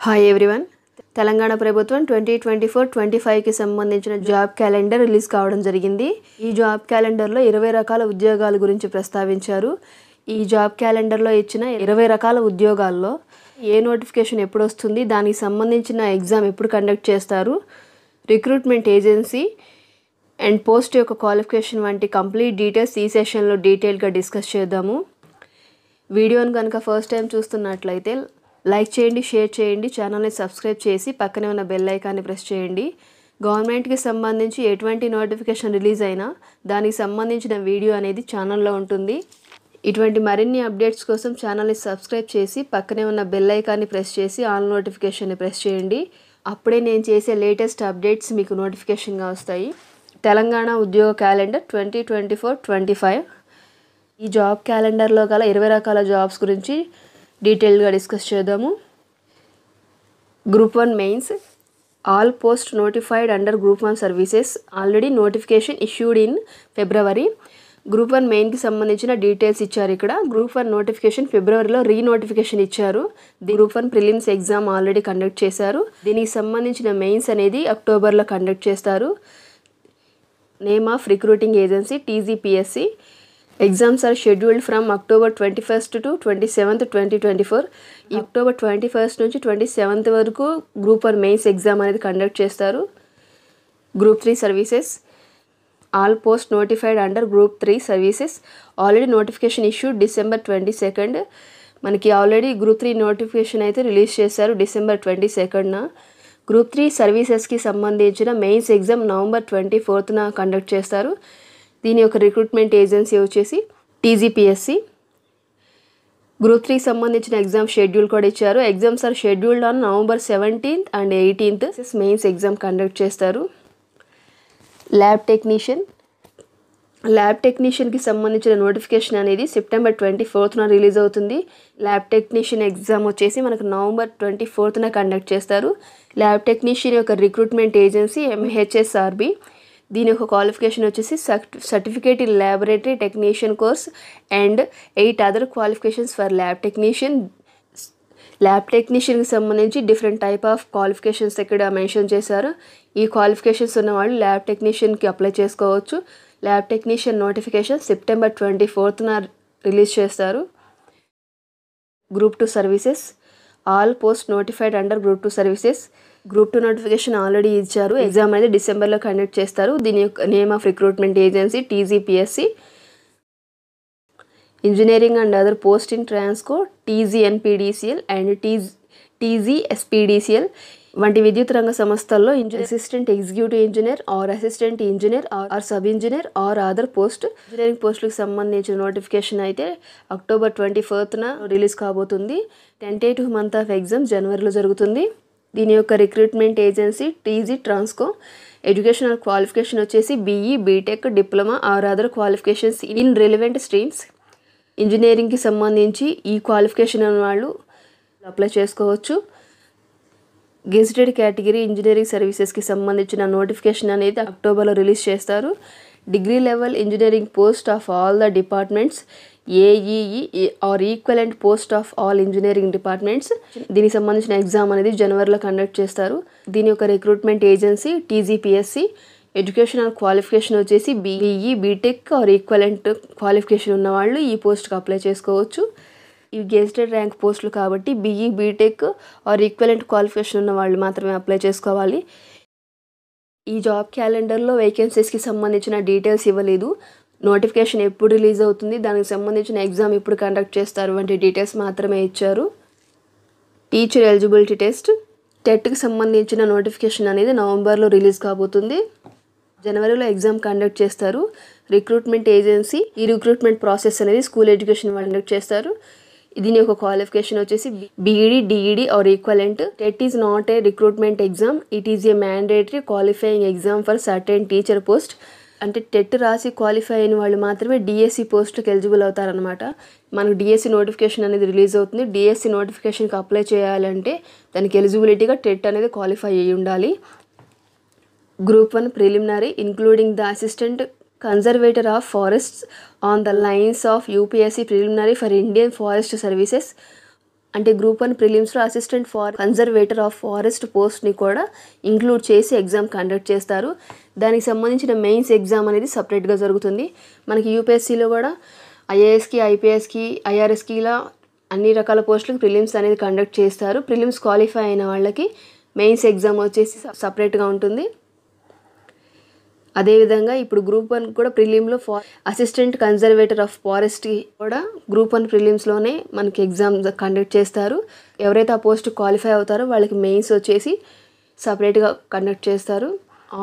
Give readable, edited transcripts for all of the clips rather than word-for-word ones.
Hi everyone. Telangana ప్రభుత్వం 2024-25కి సంబంధించిన job calendar release కావడం జరిగింది. ఈ జాబ్ క్యాలెండర్లో 20 రకాల ఉద్యోగాల గురించి ప్రస్తావించారు. ఈ జాబ్ క్యాలెండర్లో ఇచ్చిన 20 రకాల ఉద్యోగాల్లో ఏ నోటిఫికేషన్ ఎప్పుడు వస్తుంది, దానికి సంబంధించిన ఎగ్జామ్ ఎప్పుడు కండక్ట్ చేస్తారు, రిక్రూట్మెంట్ ఏజెన్సీ అండ్ పోస్ట్ యొక్క క్వాలిఫికేషన్ వంటి కంప్లీట్ డీటెయిల్స్ ఈ సెషన్లో డీటెయిల్గా డిస్కస్ చేద్దాము. వీడియోని కనుక ఫస్ట్ టైం చూస్తున్నట్లయితే లైక్ చేయండి, షేర్ చేయండి, ఛానల్ని సబ్స్క్రైబ్ చేసి పక్కనే ఉన్న బెల్ ఐకాన్ని ప్రెస్ చేయండి. గవర్నమెంట్కి సంబంధించి ఎటువంటి నోటిఫికేషన్ రిలీజ్ అయినా దానికి సంబంధించిన వీడియో అనేది ఛానల్లో ఉంటుంది. ఇటువంటి మరిన్ని అప్డేట్స్ కోసం ఛానల్ని సబ్స్క్రైబ్ చేసి పక్కనే ఉన్న బెల్ ఐకాన్ని ప్రెస్ చేసి ఆల్ నోటిఫికేషన్ని ప్రెస్ చేయండి. అప్పుడే నేను చేసే లేటెస్ట్ అప్డేట్స్ మీకు నోటిఫికేషన్గా వస్తాయి. తెలంగాణ ఉద్యోగ క్యాలెండర్ 2024-25. ఈ జాబ్ క్యాలెండర్లో గల 20 రకాల జాబ్స్ గురించి డీటెయిల్గా డిస్కస్ చేద్దాము. Group 1 mains. All post notified under group 1 services already notification issued in February. Group 1 మెయిన్కి సంబంధించిన డీటెయిల్స్ ఇచ్చారు. ఇక్కడ గ్రూప్ 1 నోటిఫికేషన్ ఫిబ్రవరిలో రీనోటిఫికేషన్ ఇచ్చారు. Group 1 prelims exam already conduct చేశారు. దీనికి సంబంధించిన మెయిన్స్ అనేది అక్టోబర్లో కండక్ట్ చేస్తారు. Name of recruiting agency TGPSC. Exams are scheduled from October 21st to 27th, 2024. ఈ అక్టోబర్ 21st నుంచి 27th వరకు గ్రూప్ 1 మెయిన్స్ ఎగ్జామ్ అనేది కండక్ట్ చేస్తారు. Group 3 services. All post notified under group 3 services already notification issued December 22nd. మనకి already group 3 notification అయితే release చేశారు December 22nd. Group 3 సర్వీసెస్కి సంబంధించిన mains exam November 24th conduct చేస్తారు. దీని యొక్క రిక్రూట్మెంట్ ఏజెన్సీ వచ్చేసి TGPSC. గ్రూప్ 3 సంబంధించిన ఎగ్జామ్ షెడ్యూల్ కూడా ఇచ్చారు. Exams are scheduled on November 17th and 18th. Mains exam conduct చేస్తారు. Lab technician. ల్యాబ్ టెక్నీషియన్కి సంబంధించిన నోటిఫికేషన్ అనేది September 24th రిలీజ్ అవుతుంది. ల్యాబ్ టెక్నీషియన్ ఎగ్జామ్ వచ్చేసి మనకు November 24th కండక్ట్ చేస్తారు. ల్యాబ్ టెక్నీషియన్ యొక్క రిక్రూట్మెంట్ ఏజెన్సీ MHSRB. దీని యొక్క క్వాలిఫికేషన్ వచ్చేసి certificate in laboratory technician course and 8 other qualifications for lab technician. Lab టెక్నీషియన్కి సంబంధించి డిఫరెంట్ టైప్ ఆఫ్ క్వాలిఫికేషన్స్ ఇక్కడ మెన్షన్ చేశారు. ఈ క్వాలిఫికేషన్స్ ఉన్న వాళ్ళు ల్యాబ్ టెక్నీషియన్కి అప్లై చేసుకోవచ్చు. Lab technician notification September 24th release చేస్తారు. Group 2 services. All post notified under group 2 services. Group 2 notification already ఇచ్చారు. ఎగ్జామ్ అనేది డిసెంబర్లో కండక్ట్ చేస్తారు. దీని యొక్క name of recruitment agency TGPSC. Engineering and other post in Transco TGNPDCL and TGSPDCL వంటి విద్యుత్ రంగ సంస్థల్లో assistant executive engineer or assistant engineer or sub engineer or other post engineering పోస్టులకు సంబంధించిన నోటిఫికేషన్ అయితే October 24th రిలీజ్ కాబోతుంది. టెంటేటివ్ మంత్ ఆఫ్ ఎగ్జామ్ జనవరిలో జరుగుతుంది. దీని యొక్క recruitment agency TG Transco. Educational qualification వచ్చేసి BE, BTech, diploma or other qualifications in relevant streams. ఇంజనీరింగ్కి సంబంధించి ఈ క్వాలిఫికేషన్ ఉన్న వాళ్ళు అప్లై చేసుకోవచ్చు. గెజిటెడ్ కేటగిరీ ఇంజనీరింగ్ సర్వీసెస్కి సంబంధించిన నోటిఫికేషన్ అనేది అక్టోబర్లో రిలీజ్ చేస్తారు. Degree level engineering post of all the departments AEE are equivalent post of all engineering departments. దీనికి సంబంధించిన ఎగ్జామ్ అనేది జనవరిలో కండక్ట్ చేస్తారు. దీని యొక్క recruitment agency TGPSC. Educational qualification వచ్చేసి BE, BTech are equivalent qualification ఉన్న వాళ్ళు ఈ పోస్ట్కి అప్లై చేసుకోవచ్చు. ఇవి గెజిటెడ్ ర్యాంక్ పోస్టులు కాబట్టి BE, BTech are equivalent qualification ఉన్న వాళ్ళు మాత్రమే అప్లై చేసుకోవాలి. ఈ జాబ్ క్యాలెండర్లో వేకెన్సీస్కి సంబంధించిన డీటెయిల్స్ ఇవ్వలేదు. నోటిఫికేషన్ ఎప్పుడు రిలీజ్ అవుతుంది, దానికి సంబంధించిన ఎగ్జామ్ ఎప్పుడు కండక్ట్ చేస్తారు వంటి డీటెయిల్స్ మాత్రమే ఇచ్చారు. Teacher eligibility test. టెట్కి సంబంధించిన నోటిఫికేషన్ అనేది నవంబర్లో రిలీజ్ కాబోతుంది. జనవరిలో ఎగ్జామ్ కండక్ట్ చేస్తారు. Recruitment agency. ఈ రిక్రూట్మెంట్ ప్రాసెస్ అనేది స్కూల్ ఎడ్యుకేషన్ కండక్ట్ చేస్తారు. దీని యొక్క క్వాలిఫికేషన్ వచ్చేసి BEd, DED are equivalent. TET is not a recruitment exam. It is a mandatory qualifying exam for certain teacher post. అంటే టెట్ రాసి qualify అయిన వాళ్ళు మాత్రమే DSC పోస్ట్కి ఎలిజిబుల్ అవుతారనమాట. మనకు DSC నోటిఫికేషన్ అనేది రిలీజ్ అవుతుంది. DSC నోటిఫికేషన్కి అప్లై చేయాలంటే దానికి ఎలిజిబిలిటీగా టెట్ అనేది క్వాలిఫై అయ్యి ఉండాలి. Group 1 preliminary including the assistant conservator of forests on the lines of UPSC preliminary for Indian forest services అంటే గ్రూప్ 1 ప్రిలిమ్స్లో అసిస్టెంట్ కన్జర్వేటర్ ఆఫ్ ఫారెస్ట్ పోస్ట్ని కూడా ఇంక్లూడ్ చేసి ఎగ్జామ్ కండక్ట్ చేస్తారు. దానికి సంబంధించిన మెయిన్స్ ఎగ్జామ్ అనేది సపరేట్గా జరుగుతుంది. మనకి యూపీఎస్సీలో కూడా ఐఏఎస్కి, ఐపీఎస్కి, ఐఆర్ఎస్కి ఇలా అన్ని రకాల పోస్టులకు ప్రిలిమ్స్ అనేది కండక్ట్ చేస్తారు. ప్రిలిమ్స్ క్వాలిఫై అయిన వాళ్ళకి మెయిన్స్ ఎగ్జామ్ వచ్చేసి సపరేట్గా ఉంటుంది. అదేవిధంగా ఇప్పుడు గ్రూప్ 1 కూడా ప్రిలిమ్లో అసిస్టెంట్ కన్జర్వేటర్ ఆఫ్ ఫారెస్ట్కి కూడా గ్రూప్ 1 ప్రిలిమ్స్లోనే మనకి ఎగ్జామ్ కండక్ట్ చేస్తారు. ఎవరైతే ఆ పోస్ట్ క్వాలిఫై అవుతారో వాళ్ళకి మెయిన్స్ వచ్చేసి సపరేట్గా కండక్ట్ చేస్తారు.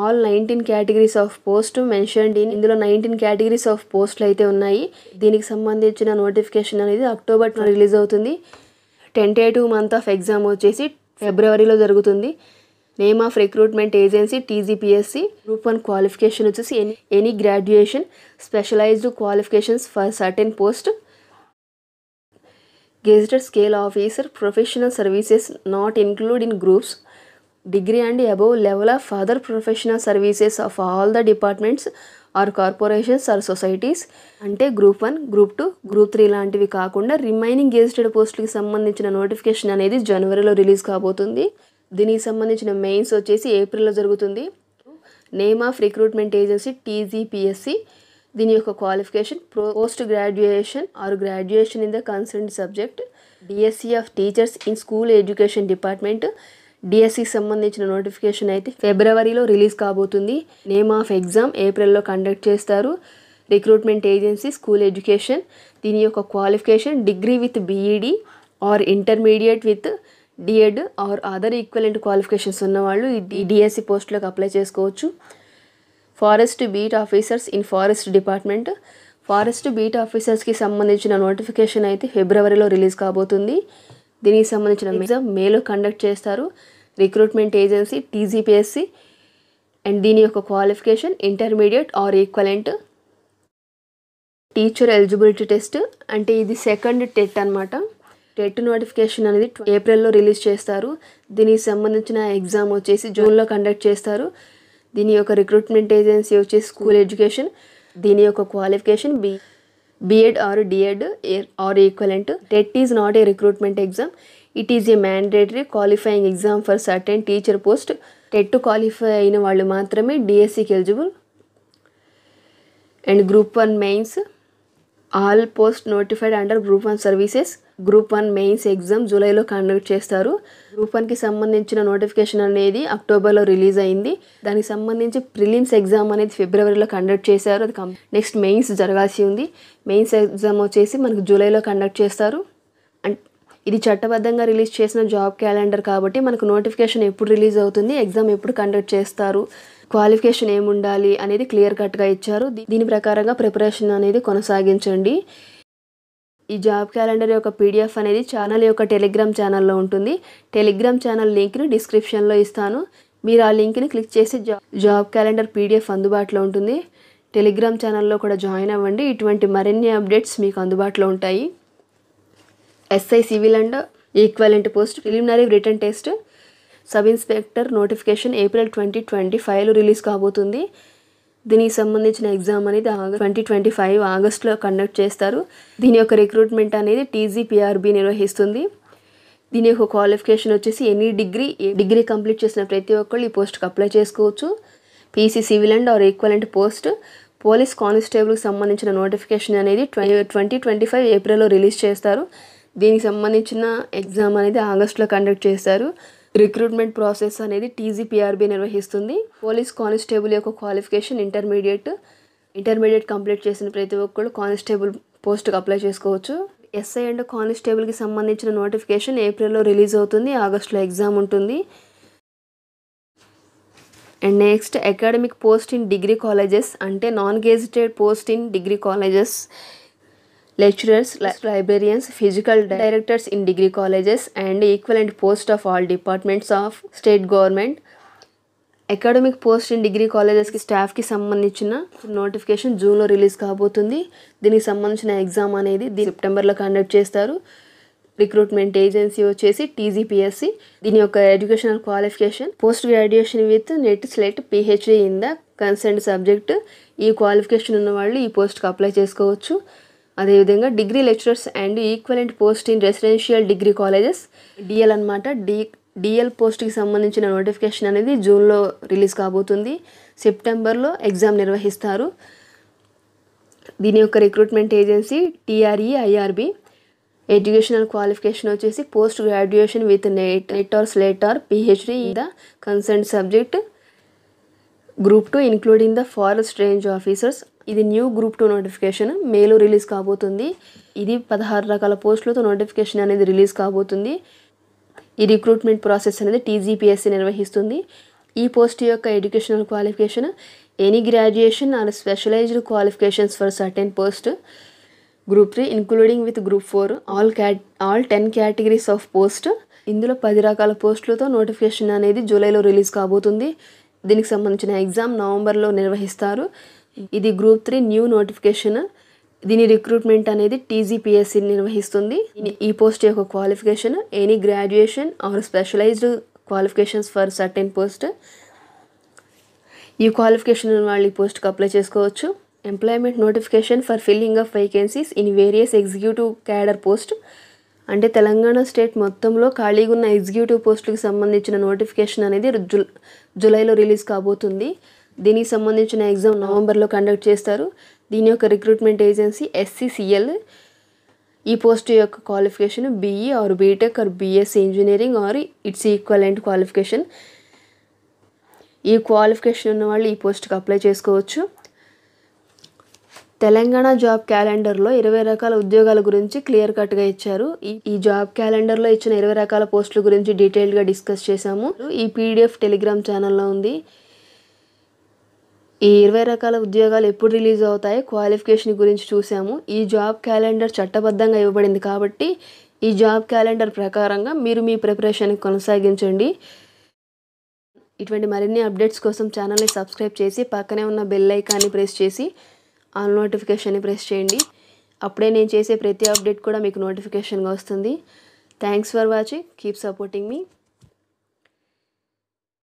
All 19 categories of post mentioned ఇందులో 19 కేటగిరీస్ ఆఫ్ పోస్టులు అయితే ఉన్నాయి. దీనికి సంబంధించిన నోటిఫికేషన్ అనేది అక్టోబర్ రిలీజ్ అవుతుంది. టెంటేటివ్ మంత్ ఆఫ్ ఎగ్జామ్ వచ్చేసి ఫిబ్రవరిలో జరుగుతుంది. Name of recruitment agency TGPSC. Group 1 qualification వచ్చేసి any graduation, specialized qualifications for certain post, gazetted scale officer, professional services not include in groups, degree and above level of other professional services of all the departments or corporations or societies. అంటే group 1, group 2, group 3 లాంటివి కాకుండా remaining gazetted పోస్టులకి సంబంధించిన notification అనేది జనవరిలో release కాబోతుంది. దీనికి సంబంధించిన మెయిన్స్ వచ్చేసి ఏప్రిల్లో జరుగుతుంది. Name of recruitment agency TGPSC. దీని యొక్క qualification post graduation or graduation in the concerned subject, DSC of teachers in school education department. డిఎస్సికి సంబంధించిన నోటిఫికేషన్ అయితే ఫిబ్రవరిలో రిలీజ్ కాబోతుంది. నేమ్ ఆఫ్ ఎగ్జామ్ ఏప్రిల్లో కండక్ట్ చేస్తారు. Recruitment agency school education. దీని యొక్క qualification degree with BEd or intermediate with DEd or other equivalent qualifications ఉన్నవాళ్ళు ఈ డిఎస్సి పోస్టులకు అప్లై చేసుకోవచ్చు. Forest beat officers in forest department. Forest beat ఆఫీసర్స్కి సంబంధించిన నోటిఫికేషన్ అయితే ఫిబ్రవరిలో రిలీజ్ కాబోతుంది. దీనికి సంబంధించిన ఎగ్జామ్ మేలో కండక్ట్ చేస్తారు. రిక్రూట్మెంట్ ఏజెన్సీ టీజీపీఎస్సీ అండ్ దీని యొక్క qualification intermediate or equivalent. Teacher eligibility test అంటే ఇది సెకండ్ టెట్ అనమాట. టెట్ నోటిఫికేషన్ అనేది ఏప్రిల్లో రిలీజ్ చేస్తారు. దీనికి సంబంధించిన ఎగ్జామ్ వచ్చేసి జూన్లో కండక్ట్ చేస్తారు. దీని యొక్క రిక్రూట్మెంట్ ఏజెన్సీ వచ్చేసి స్కూల్ ఎడ్యుకేషన్. దీని యొక్క qualification B.Ed or D.Ed or equivalent. TET is not a recruitment exam. It is a mandatory qualifying exam for certain teacher post. TET qualify అయిన వాళ్ళు మాత్రమే డిఎస్సికి eligible. And group 1 mains. All post notified under group 1 services. Group 1 mains exam జూలైలో conduct చేస్తారు. Group 1కి సంబంధించిన notification అనేది అక్టోబర్లో రిలీజ్ అయింది. దానికి సంబంధించి ప్రిలిమ్స్ ఎగ్జామ్ అనేది ఫిబ్రవరిలో కండక్ట్ చేశారు. అది నెక్స్ట్ మెయిన్స్ జరగాల్సి ఉంది. మెయిన్స్ ఎగ్జామ్ వచ్చేసి మనకు జూలైలో కండక్ట్ చేస్తారు. అండ్ ఇది చట్టబద్ధంగా రిలీజ్ చేసిన జాబ్ క్యాలెండర్ కాబట్టి మనకు నోటిఫికేషన్ ఎప్పుడు రిలీజ్ అవుతుంది, ఎగ్జామ్ ఎప్పుడు కండక్ట్ చేస్తారు, క్వాలిఫికేషన్ ఏముండాలి అనేది క్లియర్ కట్గా ఇచ్చారు. దీని ప్రకారంగా ప్రిపరేషన్ అనేది కొనసాగించండి. ఈ జాబ్ క్యాలెండర్ యొక్క పీడిఎఫ్ అనేది ఛానల్ యొక్క టెలిగ్రామ్ ఛానల్లో ఉంటుంది. టెలిగ్రామ్ ఛానల్ లింక్ని డిస్క్రిప్షన్లో ఇస్తాను. మీరు ఆ లింక్ని క్లిక్ చేసి జాబ్ క్యాలెండర్ పీడిఎఫ్ అందుబాటులో ఉంటుంది. టెలిగ్రామ్ ఛానల్లో కూడా జాయిన్ అవ్వండి. ఇటువంటి మరిన్ని అప్డేట్స్ మీకు అందుబాటులో ఉంటాయి. SI civil and equivalent post preliminary written test sub inspector notification April 2025లో రిలీజ్ కాబోతుంది. దీనికి సంబంధించిన ఎగ్జామ్ అనేది 2025 ఆగస్టులో కండక్ట్ చేస్తారు. దీని యొక్క రిక్రూట్మెంట్ అనేది టీజీపీఆర్బీ నిర్వహిస్తుంది. దీని యొక్క క్వాలిఫికేషన్ వచ్చేసి ఎనీ డిగ్రీ కంప్లీట్ చేసిన ప్రతి ఒక్కళ్ళు ఈ పోస్ట్కి అప్లై చేసుకోవచ్చు. PC civil and or equivalent post police కానిస్టేబుల్కి సంబంధించిన నోటిఫికేషన్ అనేది 2025 ఏప్రిల్లో రిలీజ్ చేస్తారు. దీనికి సంబంధించిన ఎగ్జామ్ అనేది ఆగస్టులో కండక్ట్ చేస్తారు. రిక్రూట్మెంట్ ప్రాసెస్ అనేది టీజీపీఆర్బీ నిర్వహిస్తుంది. పోలీస్ కానిస్టేబుల్ యొక్క క్వాలిఫికేషన్ ఇంటర్మీడియట్ కంప్లీట్ చేసిన ప్రతి ఒక్కళ్ళు కానిస్టేబుల్ పోస్ట్కి అప్లై చేసుకోవచ్చు. ఎస్ఐ అండ్ కానిస్టేబుల్కి సంబంధించిన నోటిఫికేషన్ ఏప్రిల్లో రిలీజ్ అవుతుంది. ఆగస్టులో ఎగ్జామ్ ఉంటుంది. And next academic post in degree colleges అంటే non gazetted post in degree colleges, lecturers, librarians, physical directors in degree colleges and equivalent post of all departments of state government. Academic post in degree కాలేజెస్కి స్టాఫ్కి సంబంధించిన notification జూన్లో release కాబోతుంది. దీనికి సంబంధించిన exam అనేది సెప్టెంబర్లో కండక్ట్ చేస్తారు. రిక్రూట్మెంట్ ఏజెన్సీ వచ్చేసి టీజీపీఎస్సీ. దీని యొక్క educational qualification post graduation with net slate PhD in the concerned subject. ఈ క్వాలిఫికేషన్ ఉన్న వాళ్ళు ఈ పోస్ట్కి అప్లై చేసుకోవచ్చు. అదేవిధంగా degree lecturers and equivalent post in residential degree colleges DL అనమాట. డిఎల్ పోస్ట్కి సంబంధించిన నోటిఫికేషన్ అనేది జూన్లో రిలీజ్ కాబోతుంది. సెప్టెంబర్లో ఎగ్జామ్ నిర్వహిస్తారు. దీని యొక్క recruitment agency TRE IRB. Educational qualification వచ్చేసి post graduation with NET or SLET or PhD in the concern subject. Group 2 including the forest range officers. ఇది న్యూ గ్రూప్ 2 నోటిఫికేషన్ మేలో రిలీజ్ కాబోతుంది. ఇది 16 రకాల పోస్టులతో నోటిఫికేషన్ అనేది రిలీజ్ కాబోతుంది. ఈ రిక్రూట్మెంట్ ప్రాసెస్ అనేది TGPSC నిర్వహిస్తుంది. ఈ పోస్ట్ యొక్క educational qualification any graduation or specialised qualifications for certain post. Group 3 including with group 4 all 10 categories of post. ఇందులో 10 రకాల పోస్టులతో నోటిఫికేషన్ అనేది జూలైలో రిలీజ్ కాబోతుంది. దీనికి సంబంధించిన ఎగ్జామ్ నవంబర్లో నిర్వహిస్తారు. ఇది గ్రూప్ 3 న్యూ నోటిఫికేషన్. దీని రిక్రూట్మెంట్ అనేది TGPSC నిర్వహిస్తుంది. ఈ పోస్ట్ యొక్క qualification any graduation or specialised qualifications for certain post. ఈ క్వాలిఫికేషన్ వాళ్ళు ఈ పోస్ట్కి అప్లై చేసుకోవచ్చు. Employment notification for filling of vacancies in various executive cadre post. అంటే తెలంగాణ స్టేట్ మొత్తంలో ఖాళీగా ఉన్న ఎగ్జిక్యూటివ్ పోస్టులకు సంబంధించిన నోటిఫికేషన్ అనేది జూలైలో రిలీజ్ కాబోతుంది. దీనికి సంబంధించిన ఎగ్జామ్ నవంబర్లో కండక్ట్ చేస్తారు. దీని యొక్క రిక్రూట్మెంట్ ఏజెన్సీ SCCL. ఈ పోస్ట్ యొక్క qualification BE or BTech or BSc engineering or its equivalent qualification. ఈ క్వాలిఫికేషన్ ఉన్న వాళ్ళు ఈ పోస్ట్కి అప్లై చేసుకోవచ్చు. తెలంగాణ జాబ్ క్యాలెండర్లో 20 రకాల ఉద్యోగాల గురించి క్లియర్ కట్గా ఇచ్చారు. ఈ జాబ్ క్యాలెండర్లో ఇచ్చిన 20 రకాల పోస్టుల గురించి డీటెయిల్గా డిస్కస్ చేశాము. ఈ PDF టెలిగ్రామ్ ఛానల్లో ఉంది. ఈ 20 రకాల ఉద్యోగాలు ఎప్పుడు రిలీజ్ అవుతాయో క్వాలిఫికేషన్ గురించి చూసాము. ఈ జాబ్ క్యాలెండర్ చట్టబద్ధంగా ఇవ్వబడింది కాబట్టి ఈ జాబ్ క్యాలెండర్ ప్రకారంగా మీరు మీ ప్రిపరేషన్ కొనసాగించండి. ఇటువంటి మరిన్ని అప్డేట్స్ కోసం ఛానల్ని సబ్స్క్రైబ్ చేసి పక్కనే ఉన్న బెల్ ఐకాన్ని ప్రెస్ చేసి ఆల్ నోటిఫికేషన్ని ప్రెస్ చేయండి. అప్పుడే నేను చేసే ప్రతి అప్డేట్ కూడా మీకు నోటిఫికేషన్గా వస్తుంది. Thanks for watching. Keep supporting me.